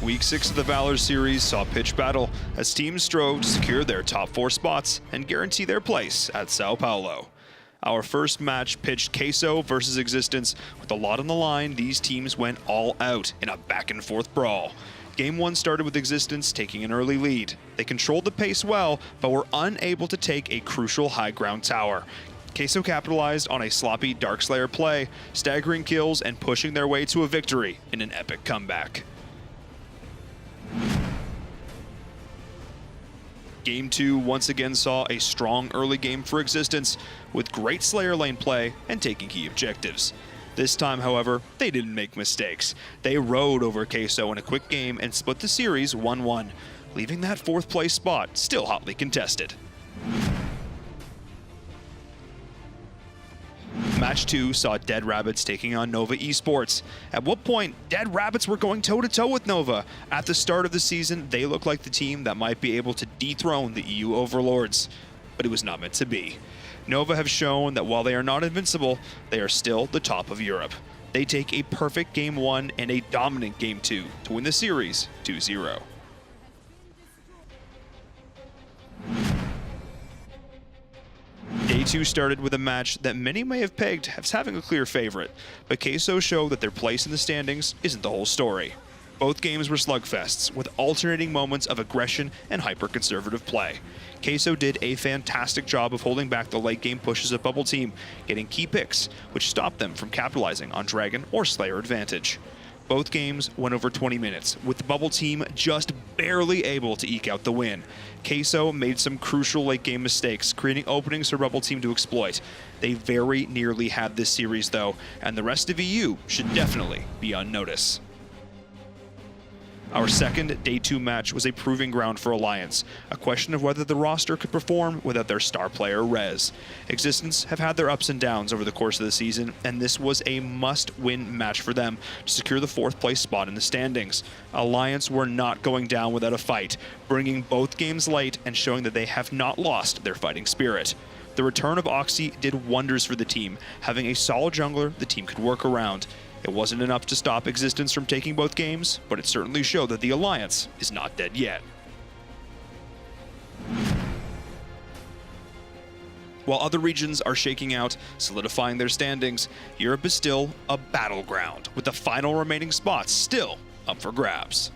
Week 6 of the Valor series saw pitch battle as teams strove to secure their top 4 spots and guarantee their place at Sao Paulo. Our first match pitched Queso versus Existence. With a lot on the line, these teams went all out in a back-and-forth brawl. Game 1 started with Existence taking an early lead. They controlled the pace well, but were unable to take a crucial high ground tower. Queso capitalized on a sloppy Darkslayer play, staggering kills and pushing their way to a victory in an epic comeback. Game 2 once again saw a strong early game for Existence, with great Slayer lane play and taking key objectives. This time, however, they didn't make mistakes. They rode over Queso in a quick game and split the series 1-1, leaving that 4th place spot still hotly contested. Match 2 saw Dead Rabbits taking on Nova Esports. At what point, Dead Rabbits were going toe-to-toe with Nova. At the start of the season, they looked like the team that might be able to dethrone the EU overlords, but it was not meant to be. Nova have shown that while they are not invincible, they are still the top of Europe. They take a perfect Game 1 and a dominant Game 2 to win the series 2-0. Day 2 started with a match that many may have pegged as having a clear favorite, but Queso showed that their place in the standings isn't the whole story. Both games were slugfests, with alternating moments of aggression and hyper-conservative play. Queso did a fantastic job of holding back the late-game pushes of Bubble Team, getting key picks, which stopped them from capitalizing on Dragon or Slayer advantage. Both games went over 20 minutes, with the Bubble Team just barely able to eke out the win. Queso made some crucial late-game mistakes, creating openings for Bubble Team to exploit. They very nearly had this series, though, and the rest of EU should definitely be on notice. Our second Day 2 match was a proving ground for Alliance, a question of whether the roster could perform without their star player, Rez. Existence have had their ups and downs over the course of the season, and this was a must-win match for them to secure the 4th place spot in the standings. Alliance were not going down without a fight, bringing both games late and showing that they have not lost their fighting spirit. The return of Oxy did wonders for the team, having a solid jungler the team could work around. It wasn't enough to stop Existence from taking both games, but it certainly showed that the Alliance is not dead yet. While other regions are shaking out, solidifying their standings, Europe is still a battleground, with the final remaining spots still up for grabs.